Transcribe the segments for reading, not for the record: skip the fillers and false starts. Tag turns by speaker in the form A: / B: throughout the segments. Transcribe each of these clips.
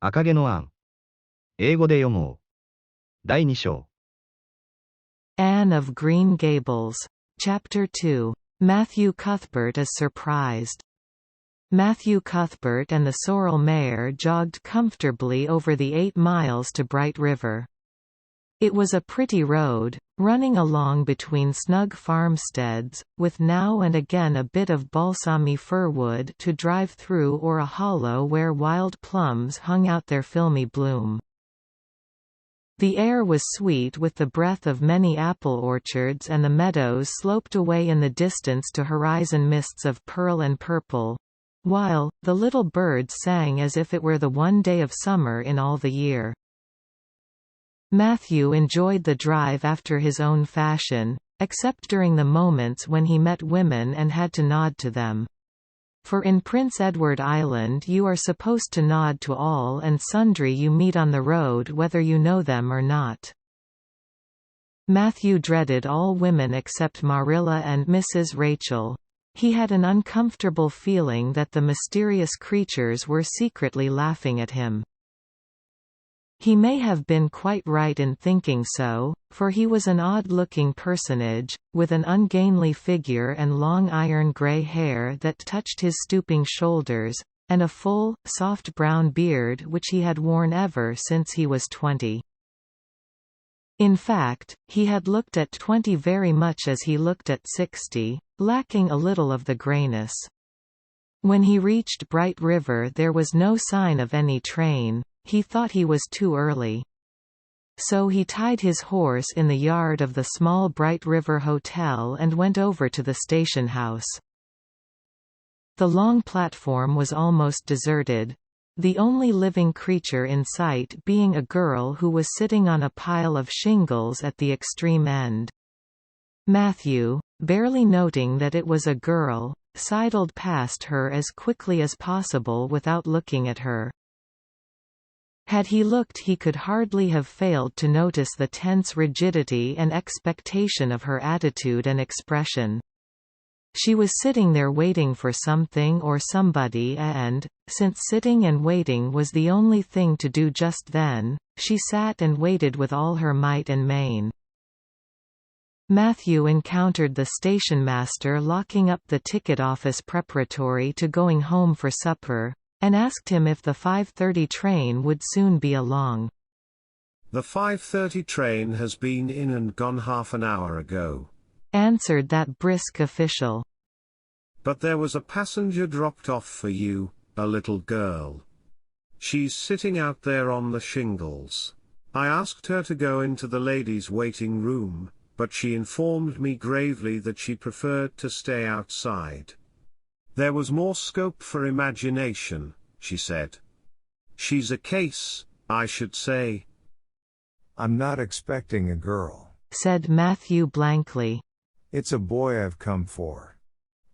A: 赤毛のアン。英語で読もう。第2章。
B: Anne of Green Gables. Chapter 2. Matthew Cuthbert is surprised. Matthew Cuthbert and the sorrel mare jogged comfortably over the 8 miles to Bright River. It was a pretty road, running along between snug farmsteads, with now and again a bit of balsamy firwood to drive through or a hollow where wild plums hung out their filmy bloom. The air was sweet with the breath of many apple orchards, and the meadows sloped away in the distance to horizon mists of pearl and purple, while the little birds sang as if it were the one day of summer in all the year. Matthew enjoyed the drive after his own fashion, except during the moments when he met women and had to nod to them. For in Prince Edward Island you are supposed to nod to all and sundry you meet on the road whether you know them or not. Matthew dreaded all women except Marilla and Mrs. Rachel. He had an uncomfortable feeling that the mysterious creatures were secretly laughing at him. He may have been quite right in thinking so, for he was an odd-looking personage, with an ungainly figure and long iron grey hair that touched his stooping shoulders, and a full, soft brown beard which he had worn ever since he was 20. In fact, he had looked at 20 very much as he looked at 60, lacking a little of the greyness. When he reached Bright River there was no sign of any train. He thought he was too early. So he tied his horse in the yard of the small Bright River Hotel and went over to the station house. The long platform was almost deserted, the only living creature in sight being a girl who was sitting on a pile of shingles at the extreme end. Matthew, barely noting that it was a girl, sidled past her as quickly as possible without looking at her. Had he looked he could hardly have failed to notice the tense rigidity and expectation of her attitude and expression. She was sitting there waiting for something or somebody and, since sitting and waiting was the only thing to do just then, she sat and waited with all her might and main. Matthew encountered the station master locking up the ticket office preparatory to going home for supper, and asked him if the 5:30 train would soon be along.
C: "The 5:30 train has been in and gone half an hour ago,"
B: answered that brisk official.
C: "But there was a passenger dropped off for you, a little girl. She's sitting out there on the shingles. I asked her to go into the ladies' waiting room, but she informed me gravely that she preferred to stay outside. There was more scope for imagination, she said. She's a case, I should say."
D: "I'm not expecting a girl,"
B: said Matthew blankly.
D: "It's a boy I've come for.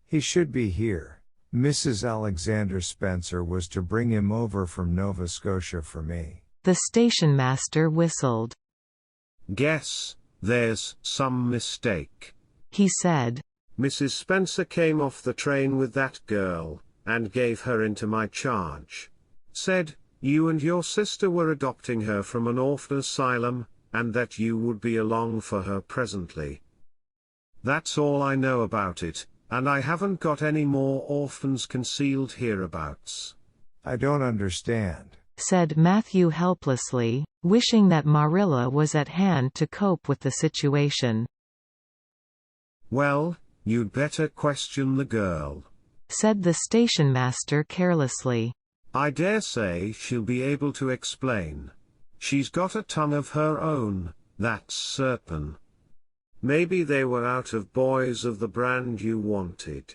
D: He should be here. Mrs. Alexander Spencer was to bring him over from Nova Scotia for me."
B: The station master whistled.
C: "Guess there's some mistake,"
B: he said.
C: "Mrs. Spencer came off the train with that girl, and gave her into my charge. Said, you and your sister were adopting her from an orphan asylum, and that you would be along for her presently. That's all I know about it, and I haven't got any more orphans concealed hereabouts."
D: "I don't understand,"
B: said Matthew helplessly, wishing that Marilla was at hand to cope with the situation.
C: "Well, you'd better question the girl,"
B: said the station master carelessly.
C: "I dare say she'll be able to explain. She's got a tongue of her own, that's certain. Maybe they were out of boys of the brand you wanted."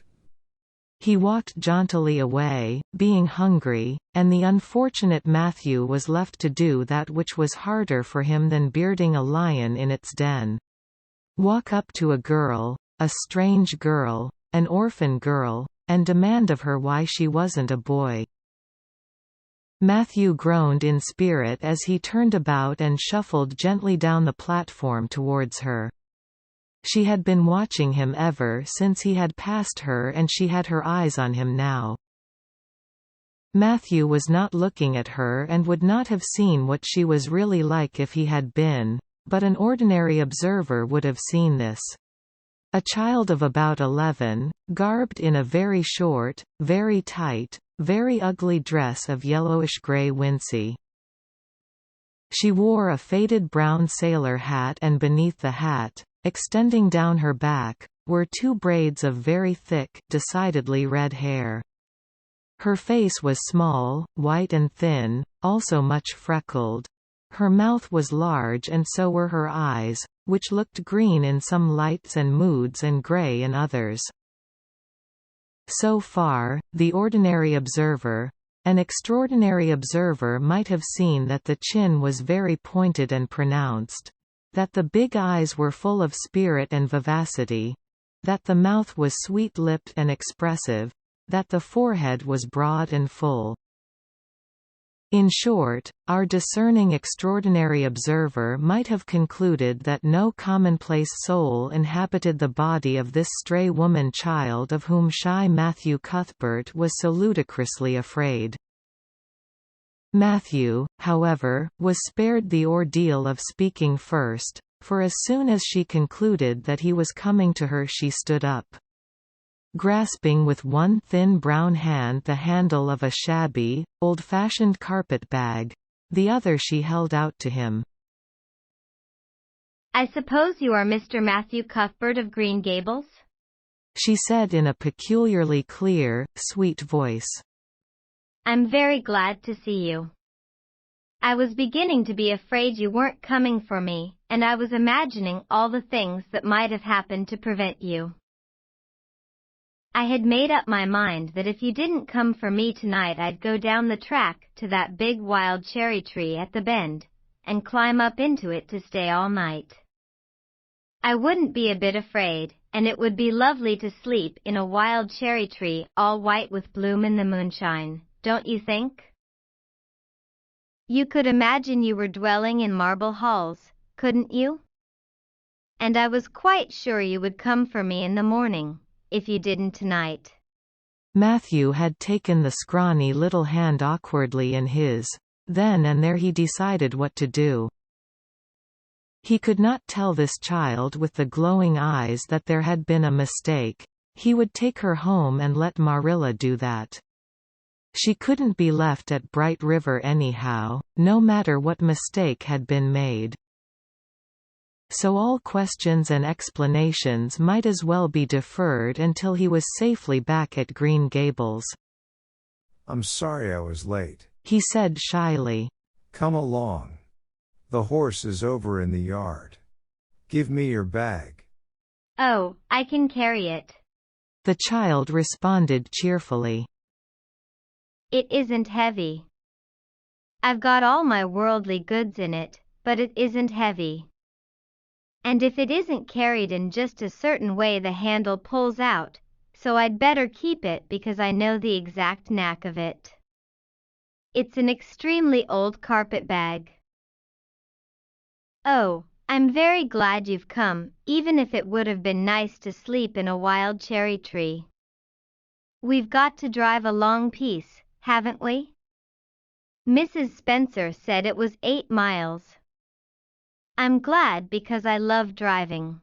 B: He walked jauntily away, being hungry, and the unfortunate Matthew was left to do that which was harder for him than bearding a lion in its den. Walk up to a girl, a strange girl, an orphan girl, and demand of her why she wasn't a boy. Matthew groaned in spirit as he turned about and shuffled gently down the platform towards her. She had been watching him ever since he had passed her, and she had her eyes on him now. Matthew was not looking at her and would not have seen what she was really like if he had been, but an ordinary observer would have seen this. A child of about 11, garbed in a very short, very tight, very ugly dress of yellowish-grey wincey. She wore a faded brown sailor hat, and beneath the hat, extending down her back, were 2 braids of very thick, decidedly red hair. Her face was small, white and thin, also much freckled. Her mouth was large, and so were her eyes, which looked green in some lights and moods and grey in others. So far, the ordinary observer, an extraordinary observer might have seen that the chin was very pointed and pronounced, that the big eyes were full of spirit and vivacity, that the mouth was sweet-lipped and expressive, that the forehead was broad and full. In short, our discerning extraordinary observer might have concluded that no commonplace soul inhabited the body of this stray woman-child of whom shy Matthew Cuthbert was so ludicrously afraid. Matthew, however, was spared the ordeal of speaking first, for as soon as she concluded that he was coming to her, she stood up. Grasping with one thin brown hand the handle of a shabby, old-fashioned carpet-bag, the other she held out to him.
E: "I suppose you are Mr. Matthew Cuthbert of Green Gables?"
B: she said in a peculiarly clear, sweet voice.
E: "I'm very glad to see you. I was beginning to be afraid you weren't coming for me, and I was imagining all the things that might have happened to prevent you. I had made up my mind that if you didn't come for me tonight, I'd go down the track to that big wild cherry tree at the bend, and climb up into it to stay all night. I wouldn't be a bit afraid, and it would be lovely to sleep in a wild cherry tree all white with bloom in the moonshine, don't you think? You could imagine you were dwelling in marble halls, couldn't you? And I was quite sure you would come for me in the morning, if you didn't tonight."
B: Matthew had taken the scrawny little hand awkwardly in his. Then and there he decided what to do. He could not tell this child with the glowing eyes that there had been a mistake. He would take her home and let Marilla do that. She couldn't be left at Bright River anyhow, no matter what mistake had been made. So all questions and explanations might as well be deferred until he was safely back at Green Gables.
D: "I'm sorry I was late,"
B: he said shyly.
D: "Come along. The horse is over in the yard. Give me your bag."
E: "Oh, I can carry it,"
B: the child responded cheerfully.
E: "It isn't heavy. I've got all my worldly goods in it, but it isn't heavy. And if it isn't carried in just a certain way, the handle pulls out, so I'd better keep it because I know the exact knack of it. It's an extremely old carpet bag. Oh, I'm very glad you've come, even if it would have been nice to sleep in a wild cherry tree. We've got to drive a long piece, haven't we? Mrs. Spencer said it was 8 miles. I'm glad because I love driving.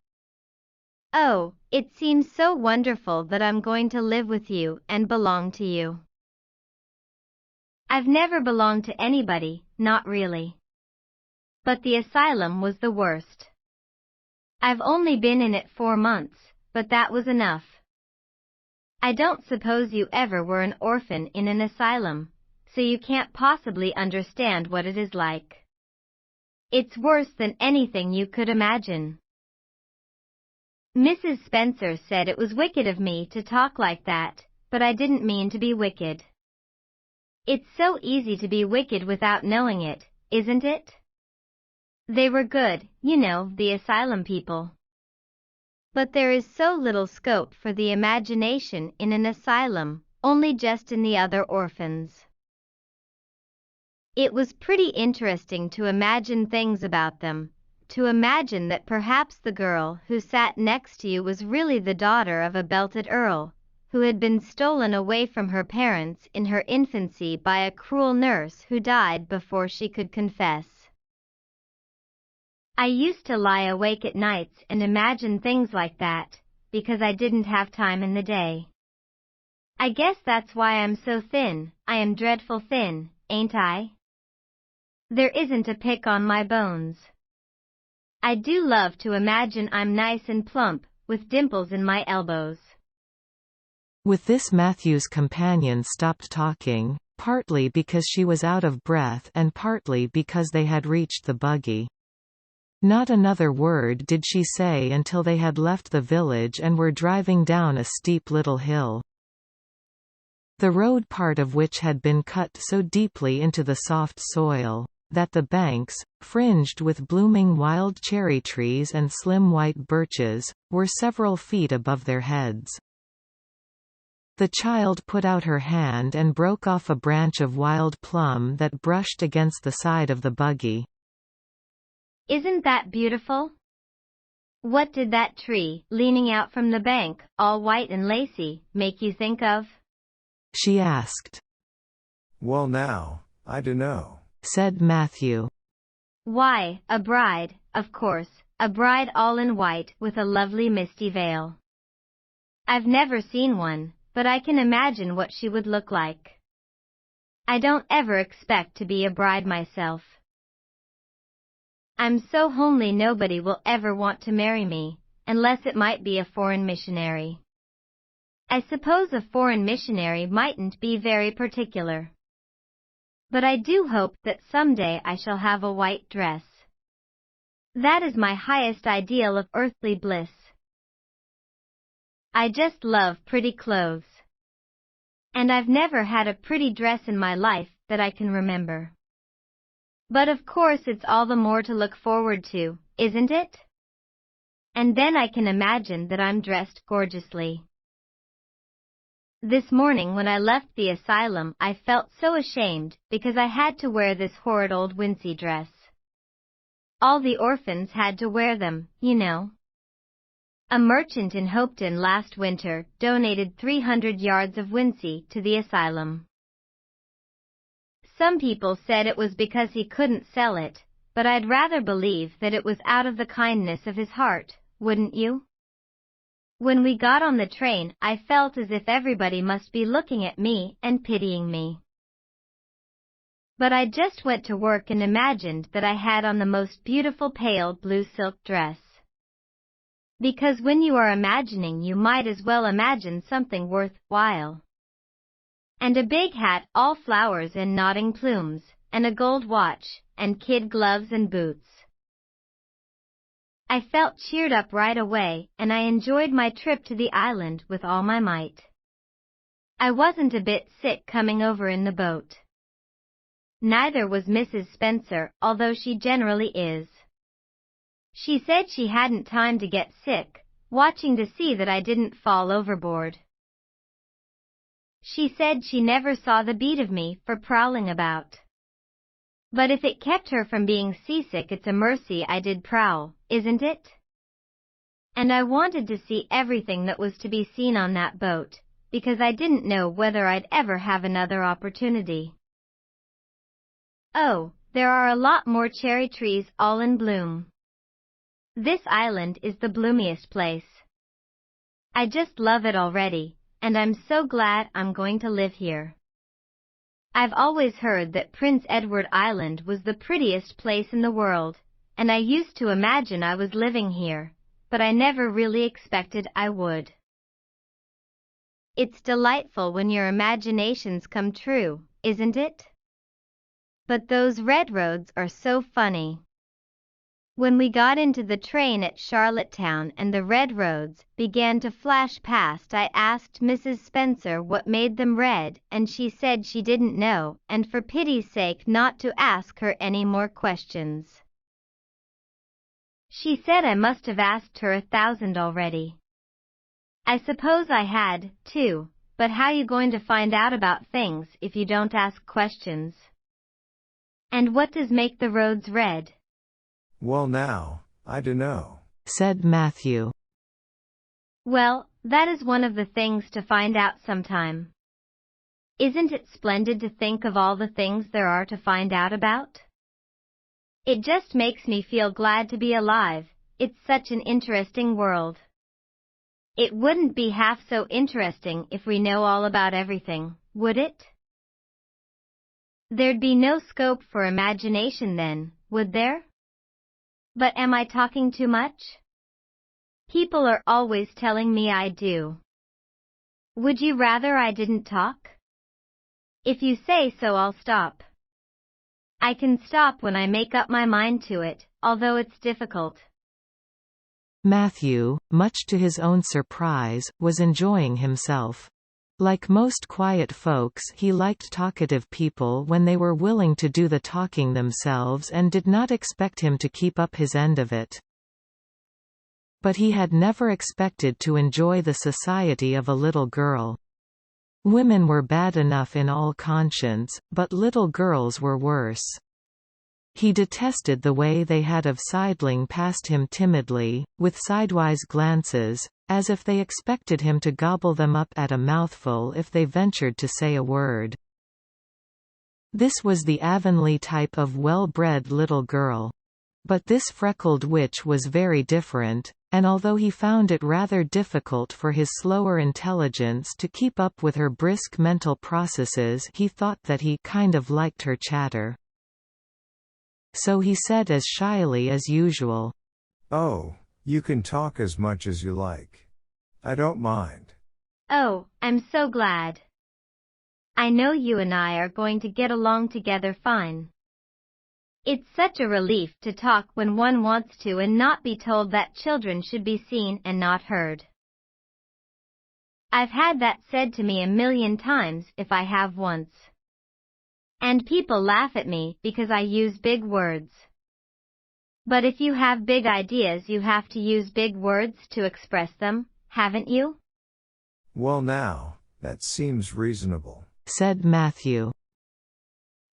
E: Oh, it seems so wonderful that I'm going to live with you and belong to you. I've never belonged to anybody, not really. But the asylum was the worst. I've only been in it 4 months, but that was enough. I don't suppose you ever were an orphan in an asylum, so you can't possibly understand what it is like. It's worse than anything you could imagine. Mrs. Spencer said it was wicked of me to talk like that, but I didn't mean to be wicked. It's so easy to be wicked without knowing it, isn't it? They were good, you know, the asylum people. But there is so little scope for the imagination in an asylum, only just in the other orphans. It was pretty interesting to imagine things about them, to imagine that perhaps the girl who sat next to you was really the daughter of a belted earl, who had been stolen away from her parents in her infancy by a cruel nurse who died before she could confess. I used to lie awake at nights and imagine things like that, because I didn't have time in the day. I guess that's why I'm so thin. I am dreadful thin, ain't I? There isn't a pick on my bones. I do love to imagine I'm nice and plump, with dimples in my elbows.
B: With this Matthew's companion stopped talking, partly because she was out of breath and partly because they had reached the buggy. Not another word did she say until they had left the village and were driving down a steep little hill. The road, part of which had been cut so deeply into the soft soil that the banks, fringed with blooming wild cherry trees and slim white birches, were several feet above their heads. The child put out her hand and broke off a branch of wild plum that brushed against the side of the buggy.
E: Isn't that beautiful? What did that tree, leaning out from the bank, all white and lacy, make you think of?
B: She asked.
D: Well now, I dunno,
B: said Matthew.
E: Why, a bride, of course, a bride all in white with a lovely misty veil. I've never seen one, but I can imagine what she would look like. I don't ever expect to be a bride myself. I'm so homely nobody will ever want to marry me, unless it might be a foreign missionary. I suppose a foreign missionary mightn't be very particular. But I do hope that someday I shall have a white dress. That is my highest ideal of earthly bliss. I just love pretty clothes. And I've never had a pretty dress in my life that I can remember. But of course it's all the more to look forward to, isn't it? And then I can imagine that I'm dressed gorgeously. This morning when I left the asylum I felt so ashamed because I had to wear this horrid old wincey dress. All the orphans had to wear them, you know. A merchant in Hopeton last winter donated 300 yards of wincey to the asylum. Some people said it was because he couldn't sell it, but I'd rather believe that it was out of the kindness of his heart, wouldn't you? When we got on the train, I felt as if everybody must be looking at me and pitying me. But I just went to work and imagined that I had on the most beautiful pale blue silk dress. Because when you are imagining, you might as well imagine something worthwhile. And a big hat, all flowers and nodding plumes, and a gold watch, and kid gloves and boots. I felt cheered up right away, and I enjoyed my trip to the island with all my might. I wasn't a bit sick coming over in the boat. Neither was Mrs. Spencer, although she generally is. She said she hadn't time to get sick, watching to see that I didn't fall overboard. She said she never saw the beat of me for prowling about. But if it kept her from being seasick, it's a mercy I did prowl, isn't it? And I wanted to see everything that was to be seen on that boat, because I didn't know whether I'd ever have another opportunity. Oh, there are a lot more cherry trees all in bloom. This island is the bloomiest place. I just love it already, and I'm so glad I'm going to live here. I've always heard that Prince Edward Island was the prettiest place in the world, and I used to imagine I was living here, but I never really expected I would. It's delightful when your imaginations come true, isn't it? But those red roads are so funny. When we got into the train at Charlottetown and the red roads began to flash past, I asked Mrs. Spencer what made them red, and she said she didn't know, and for pity's sake not to ask her any more questions. She said I must have asked her 1,000 already. I suppose I had, too, but how you going to find out about things if you don't ask questions? And what does make the roads red?
D: Well now, I dunno,
B: said Matthew.
E: Well, That is one of the things to find out sometime. Isn't it splendid to think of all the things there are to find out about? It just makes me feel glad to be alive. It's such an interesting world. It wouldn't be half so interesting if we know all about everything, would it? There'd be no scope for imagination then, would there? But am I talking too much? People are always telling me I do. Would you rather I didn't talk? If you say so, I'll stop. I can stop when I make up my mind to it, although it's difficult.
B: Matthew, much to his own surprise, was enjoying himself. Like most quiet folks, he liked talkative people when they were willing to do the talking themselves and did not expect him to keep up his end of it. But he had never expected to enjoy the society of a little girl. Women were bad enough in all conscience, but little girls were worse. He detested the way they had of sidling past him timidly, with sidewise glances, as if they expected him to gobble them up at a mouthful if they ventured to say a word. This was the Avonlea type of well-bred little girl. But this freckled witch was very different, and although he found it rather difficult for his slower intelligence to keep up with her brisk mental processes, he thought that he kind of liked her chatter. So he said as shyly as usual,
D: "Oh, you can talk as much as you like. I don't mind."
E: Oh, I'm so glad. I know you and I are going to get along together fine. It's such a relief to talk when one wants to and not be told that children should be seen and not heard. I've had that said to me a million times if I have once. And people laugh at me because I use big words. But if you have big ideas, you have to use big words to express them, haven't you?
D: "Well now, that seems reasonable,"
B: said Matthew.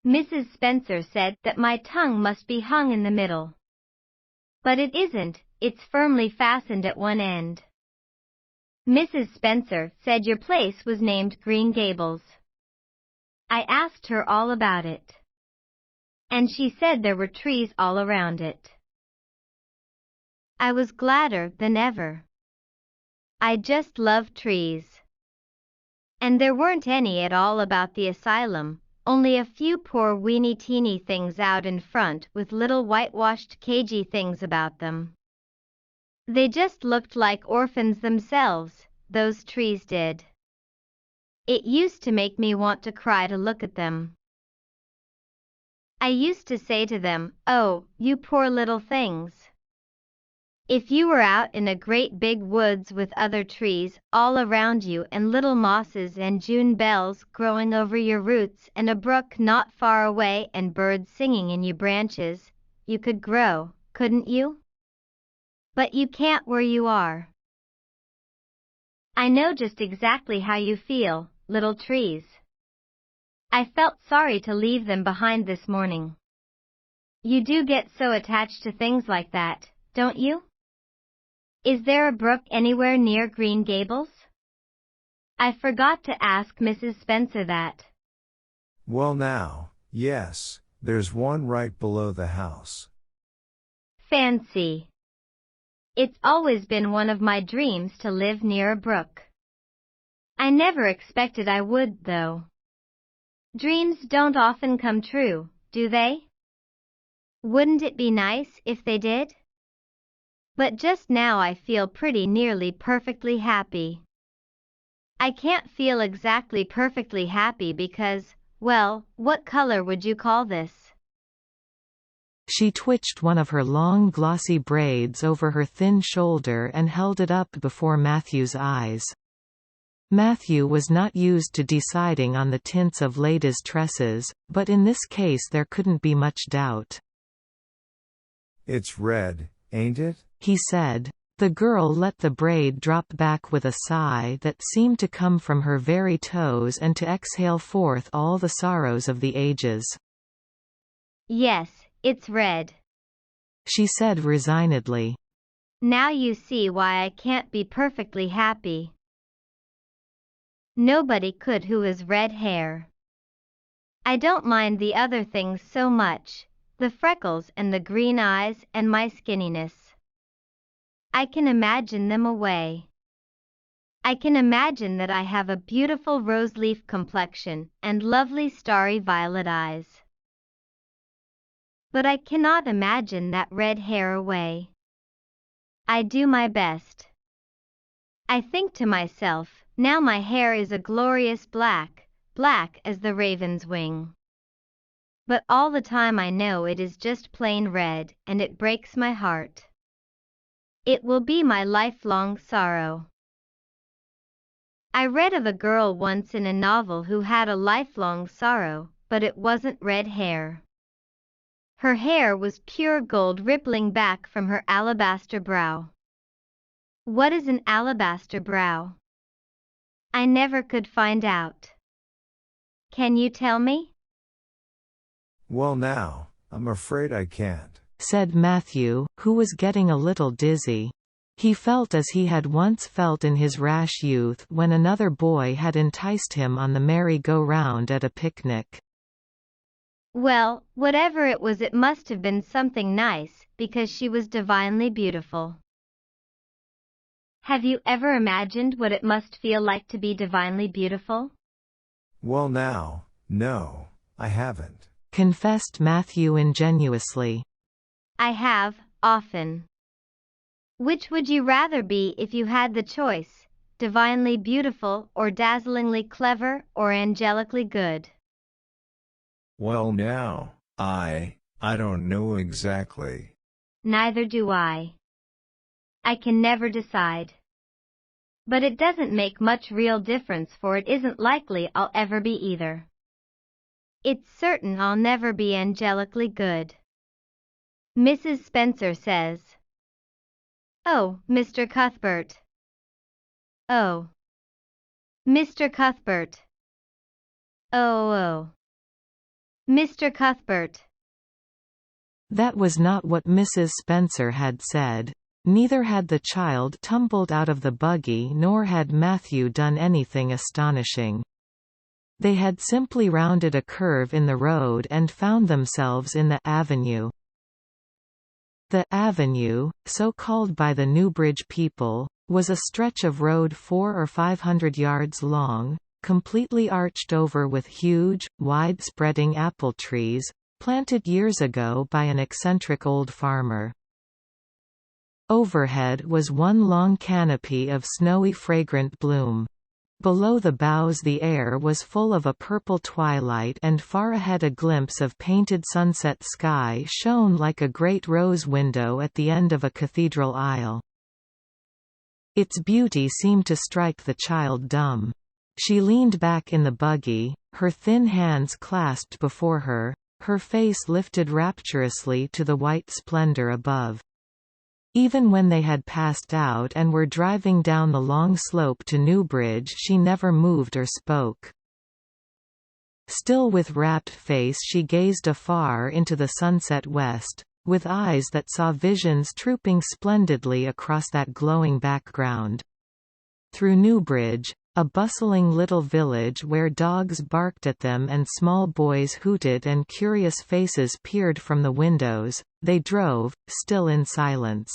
E: Mrs. Spencer said that my tongue must be hung in the middle. But it isn't, it's firmly fastened at one end. Mrs. Spencer said your place was named Green Gables. I asked her all about it. And she said there were trees all around it. I was gladder than ever. I just love trees. And there weren't any at all about the asylum. Only a few poor weeny-teeny things out in front with little whitewashed cagey things about them. They just looked like orphans themselves, those trees did. It used to make me want to cry to look at them. I used to say to them, "Oh, you poor little things. If you were out in a great big woods with other trees all around you and little mosses and June bells growing over your roots and a brook not far away and birds singing in your branches, you could grow, couldn't you? But you can't where you are. I know just exactly how you feel, little trees. I felt sorry to leave them behind this morning. You do get so attached to things like that, don't you? Is there a brook anywhere near Green Gables? I forgot to ask Mrs. Spencer that."
D: "Well now, yes, there's one right below the house."
E: Fancy. It's always been one of my dreams to live near a brook. I never expected I would, though. Dreams don't often come true, do they? Wouldn't it be nice if they did? But just now I feel pretty nearly perfectly happy. I can't feel exactly perfectly happy because, well, what color would you call this?
B: She twitched one of her long glossy braids over her thin shoulder and held it up before Matthew's eyes. Matthew was not used to deciding on the tints of Lada's tresses, but in this case there couldn't be much doubt.
D: "It's red, ain't it?"
B: he said. The girl let the braid drop back with a sigh that seemed to come from her very toes and to exhale forth all the sorrows of the ages.
E: "Yes, it's red,"
B: she said resignedly.
E: "Now you see why I can't be perfectly happy." Nobody could who has red hair. I don't mind the other things so much, the freckles and the green eyes and my skinniness. I can imagine them away. I can imagine that I have a beautiful rose-leaf complexion and lovely starry violet eyes. But I cannot imagine that red hair away. I do my best. I think to myself, now my hair is a glorious black, black as the raven's wing. But all the time I know it is just plain red, and it breaks my heart. It will be my lifelong sorrow. I read of a girl once in a novel who had a lifelong sorrow, but it wasn't red hair. Her hair was pure gold rippling back from her alabaster brow. What is an alabaster brow? I never could find out. Can you tell me?
D: Well now, I'm afraid I can't,
B: said Matthew, who was getting a little dizzy. He felt as he had once felt in his rash youth when another boy had enticed him on the merry-go-round at a picnic.
E: Well, whatever it was, it must have been something nice, because she was divinely beautiful. Have you ever imagined what it must feel like to be divinely beautiful?
D: Well now, no, I haven't,
B: confessed Matthew ingenuously. I
E: have, often. Which would you rather be if you had the choice, divinely beautiful or dazzlingly clever or angelically good?
D: Well now, I don't know exactly.
E: Neither do I. I can never decide. But it doesn't make much real difference, for it isn't likely I'll ever be either. It's certain I'll never be angelically good. Mrs. Spencer says. Oh, Mr. Cuthbert. Oh. Mr. Cuthbert. Oh. Mr. Cuthbert.
B: That was not what Mrs. Spencer had said. Neither had the child tumbled out of the buggy, nor had Matthew done anything astonishing. They had simply rounded a curve in the road and found themselves in the avenue. The avenue, so called by the Newbridge people, was a stretch of road 400 or 500 yards long, completely arched over with huge, wide-spreading apple trees, planted years ago by an eccentric old farmer. Overhead was one long canopy of snowy fragrant bloom. Below the boughs the air was full of a purple twilight, and far ahead a glimpse of painted sunset sky shone like a great rose window at the end of a cathedral aisle. Its beauty seemed to strike the child dumb. She leaned back in the buggy, her thin hands clasped before her, her face lifted rapturously to the white splendor above. Even when they had passed out and were driving down the long slope to Newbridge, she never moved or spoke. Still with rapt face she gazed afar into the sunset west, with eyes that saw visions trooping splendidly across that glowing background. Through Newbridge, a bustling little village where dogs barked at them and small boys hooted and curious faces peered from the windows, they drove, still in silence.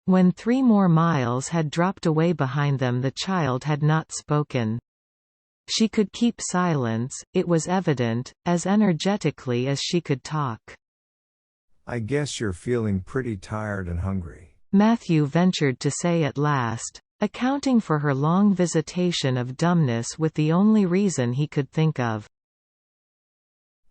B: When 3 more miles had dropped away behind them, the child had not spoken. She could keep silence, it was evident, as energetically as she could talk.
D: I guess you're feeling pretty tired and hungry,
B: Matthew ventured to say at last, accounting for her long visitation of dumbness with the only reason he could think of.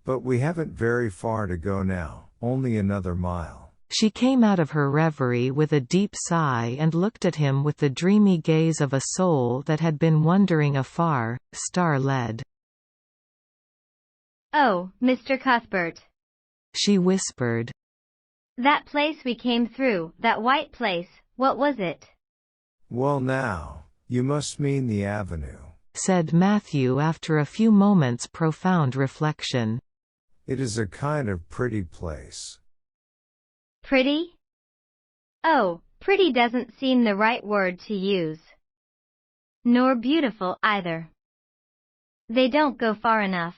D: But we haven't very far to go now, only another mile.
B: She came out of her reverie with a deep sigh and looked at him with the dreamy gaze of a soul that had been wandering afar, star-led.
E: Oh, Mr. Cuthbert,
B: she whispered.
E: That place we came through, that white place, what was it?
D: Well now, you must mean the avenue,
B: said Matthew after a few moments' profound reflection.
D: It is a kind of pretty place.
E: Pretty? Oh, pretty doesn't seem the right word to use. Nor beautiful either. They don't go far enough.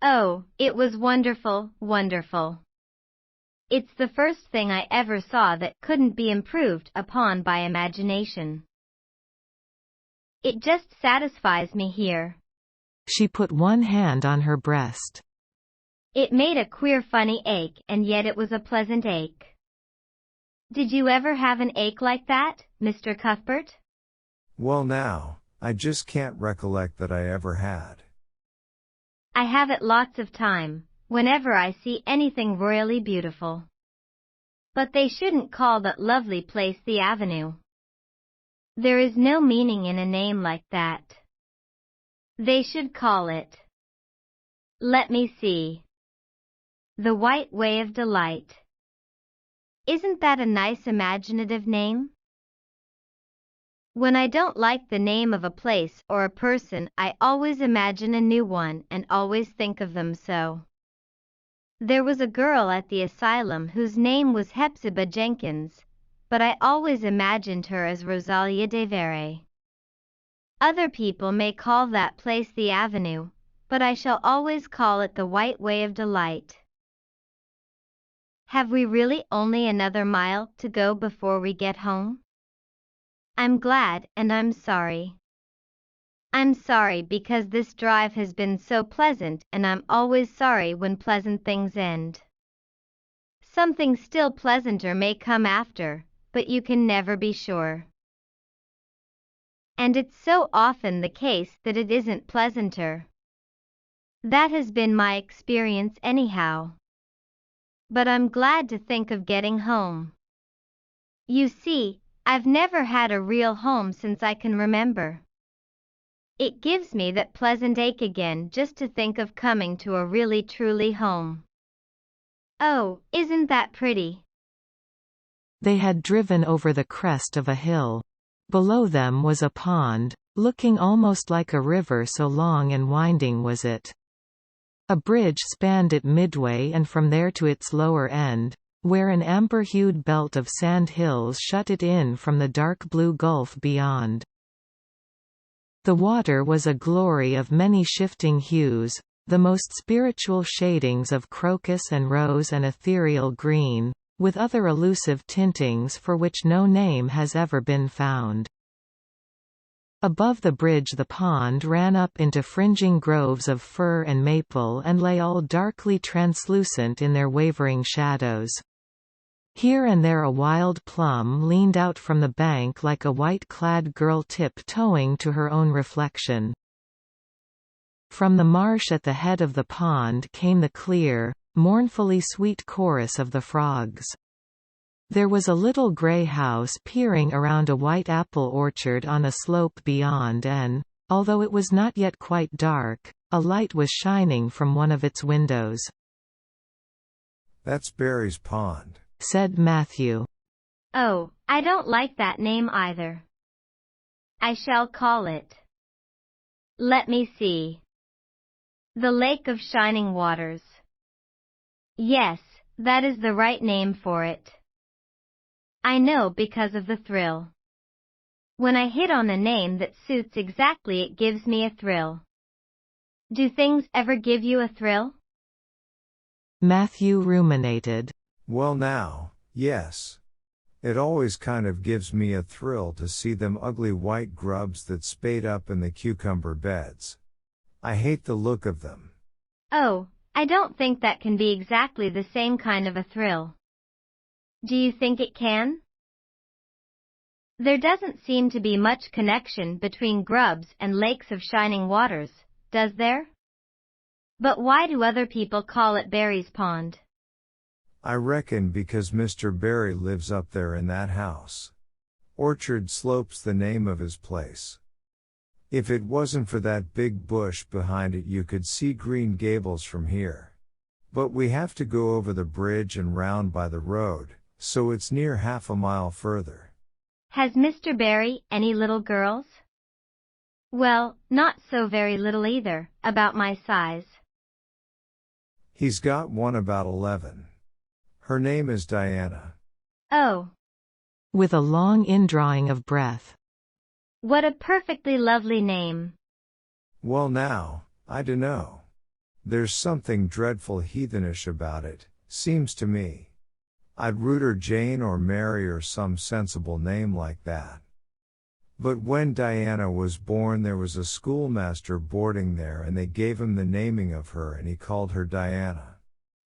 E: Oh, it was wonderful, wonderful. It's the first thing I ever saw that couldn't be improved upon by imagination. It just satisfies me here.
B: She put one hand on her breast.
E: It made a queer funny ache, and yet it was a pleasant ache. Did you ever have an ache like that, Mr. Cuthbert?
D: Well now, I just can't recollect that I ever had.
E: I have it lots of time, whenever I see anything royally beautiful. But they shouldn't call that lovely place the Avenue. There is no meaning in a name like that. They should call it, let me see, the White Way of Delight. Isn't that a nice imaginative name? When I don't like the name of a place or a person, I always imagine a new one and always think of them so. There was a girl at the asylum whose name was Hepzibah Jenkins, but I always imagined her as Rosalia de Vere. Other people may call that place the Avenue, but I shall always call it the White Way of Delight. Have we really only another mile to go before we get home? I'm glad, and I'm sorry. I'm sorry because this drive has been so pleasant, and I'm always sorry when pleasant things end. Something still pleasanter may come after, but you can never be sure. And it's so often the case that it isn't pleasanter. That has been my experience anyhow. But I'm glad to think of getting home. You see, I've never had a real home since I can remember. It gives me that pleasant ache again just to think of coming to a really truly home. Oh, isn't that pretty?
B: They had driven over the crest of a hill. Below them was a pond, looking almost like a river, so long and winding was it. A bridge spanned it midway, and from there to its lower end, where an amber-hued belt of sand hills shut it in from the dark blue gulf beyond. The water was a glory of many shifting hues, the most spiritual shadings of crocus and rose and ethereal green, with other elusive tintings for which no name has ever been found. Above the bridge the pond ran up into fringing groves of fir and maple and lay all darkly translucent in their wavering shadows. Here and there a wild plum leaned out from the bank like a white-clad girl tip-toeing to her own reflection. From the marsh at the head of the pond came the clear, mournfully sweet chorus of the frogs. There was a little grey house peering around a white apple orchard on a slope beyond, and, although it was not yet quite dark, a light was shining from one of its windows.
D: That's Barry's Pond,
B: said Matthew.
E: Oh, I don't like that name either. I shall call it, let me see, the Lake of Shining Waters. Yes, that is the right name for it. I know, because of the thrill. When I hit on a name that suits exactly, it gives me a thrill. Do things ever give you a thrill?
B: Matthew ruminated.
D: Well now, yes. It always kind of gives me a thrill to see them ugly white grubs that spade up in the cucumber beds. I hate the look of them.
E: Oh, I don't think that can be exactly the same kind of a thrill. Do you think it can? There doesn't seem to be much connection between grubs and lakes of shining waters, does there? But why do other people call it Barry's Pond?
D: I reckon because Mr. Barry lives up there in that house. Orchard Slope's the name of his place. If it wasn't for that big bush behind it, you could see Green Gables from here. But we have to go over the bridge and round by the road, so it's near half a mile further.
E: Has Mr. Barry any little girls? Well, not so very little either, about my size.
D: He's got one about 11. Her name is Diana.
E: Oh.
B: With a long indrawing of breath.
E: What a perfectly lovely name.
D: Well now, I dunno. There's something dreadful heathenish about it, seems to me. I'd root her Jane or Mary or some sensible name like that. But when Diana was born there was a schoolmaster boarding there and they gave him the naming of her and he called her Diana.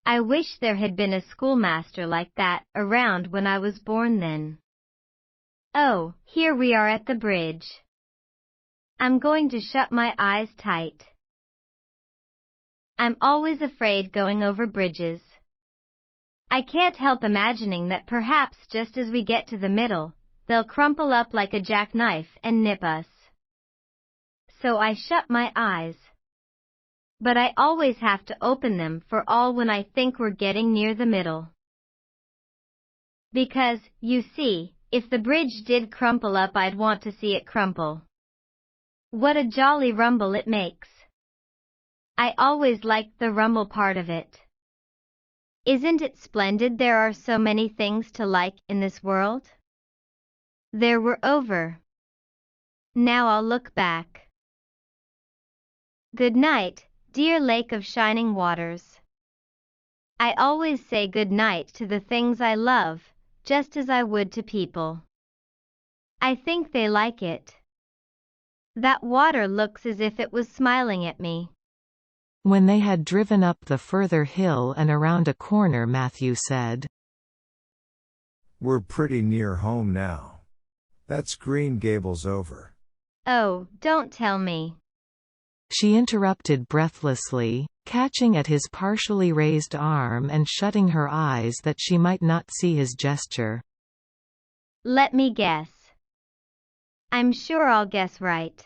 E: I wish there had been a schoolmaster like that around when I was born then. Oh, here we are at the bridge. I'm going to shut my eyes tight. I'm always afraid going over bridges. I can't help imagining that perhaps just as we get to the middle, they'll crumple up like a jackknife and nip us. So I shut my eyes. But I always have to open them for all when I think we're getting near the middle. Because, you see, if the bridge did crumple up I'd want to see it crumple. What a jolly rumble it makes. I always liked the rumble part of it. Isn't it splendid there are so many things to like in this world? There we're over. Now I'll look back. Good night, dear lake of shining waters. I always say good night to the things I love, just as I would to people. I think they like it. That water looks as if it was smiling at me.
B: When they had driven up the further hill and around a corner, Matthew said,
D: We're pretty near home now. That's Green Gables over.
E: Oh, don't tell me.
B: She interrupted breathlessly, catching at his partially raised arm and shutting her eyes that she might not see his gesture.
E: Let me guess. I'm sure I'll guess right.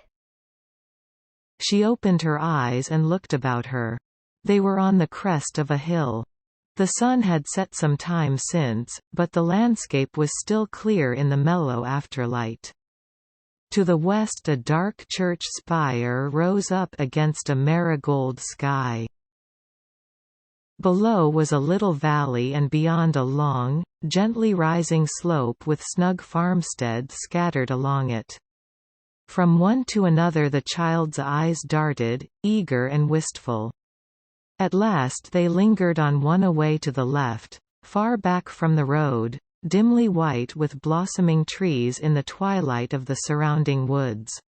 B: She opened her eyes and looked about her. They were on the crest of a hill. The sun had set some time since, but the landscape was still clear in the mellow afterlight. To the west a dark church spire rose up against a marigold sky. Below was a little valley and beyond a long, gently rising slope with snug farmsteads scattered along it. From one to another the child's eyes darted, eager and wistful. At last they lingered on one away to the left, far back from the road, dimly white with blossoming trees in the twilight of the surrounding woods.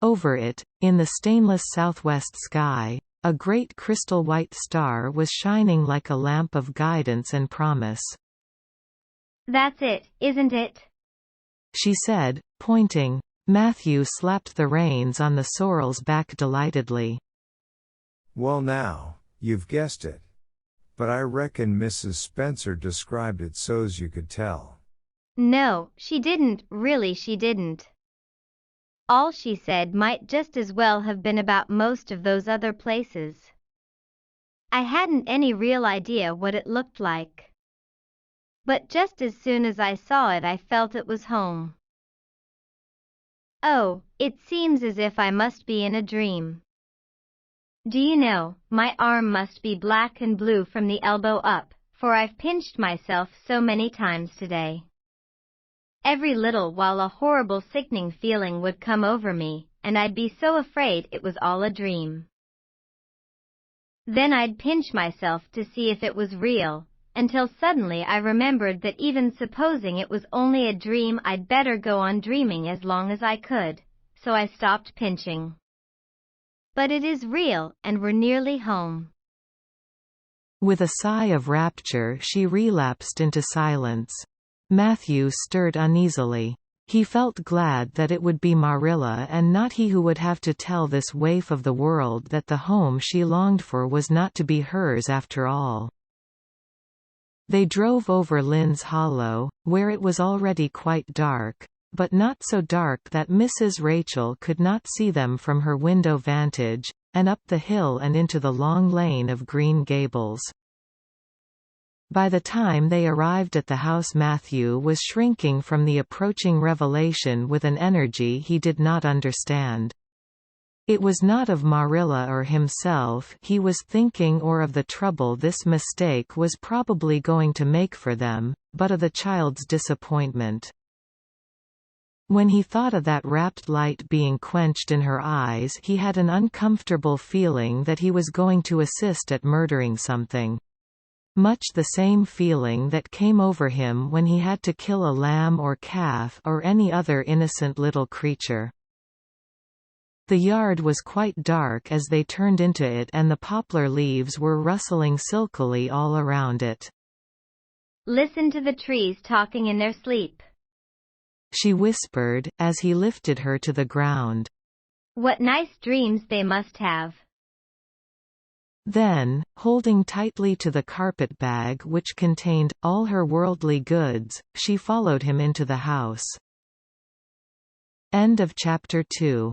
B: Over it, in the stainless southwest sky, a great crystal-white star was shining like a lamp of guidance and promise.
E: That's it, isn't it?
B: She said, pointing. Matthew slapped the reins on the sorrel's back delightedly.
D: Well now, you've guessed it. But I reckon Mrs. Spencer described it so's you could tell.
E: No, she didn't, really she didn't. All she said might just as well have been about most of those other places. I hadn't any real idea what it looked like. But just as soon as I saw it I felt it was home. Oh, it seems as if I must be in a dream. Do you know, my arm must be black and blue from the elbow up, for I've pinched myself so many times today. Every little while a horrible sickening feeling would come over me, and I'd be so afraid it was all a dream. Then I'd pinch myself to see if it was real, until suddenly I remembered that even supposing it was only a dream I'd better go on dreaming as long as I could, so I stopped pinching. But it is real, and we're nearly home.
B: With a sigh of rapture she relapsed into silence. Matthew stirred uneasily. He felt glad that it would be Marilla and not he who would have to tell this waif of the world that the home she longed for was not to be hers after all. They drove over Lynn's Hollow, where it was already quite dark, but not so dark that Mrs. Rachel could not see them from her window vantage, and up the hill and into the long lane of Green Gables. By the time they arrived at the house Matthew was shrinking from the approaching revelation with an energy he did not understand. It was not of Marilla or himself he was thinking or of the trouble this mistake was probably going to make for them, but of the child's disappointment. When he thought of that rapt light being quenched in her eyes, he had an uncomfortable feeling that he was going to assist at murdering something. Much the same feeling that came over him when he had to kill a lamb or calf or any other innocent little creature. The yard was quite dark as they turned into it, and the poplar leaves were rustling silkily all around it.
E: Listen to the trees talking in their sleep,
B: she whispered, as he lifted her to the ground.
E: What nice dreams they must have.
B: Then, holding tightly to the carpet bag which contained all her worldly goods, she followed him into the house. End of chapter 2.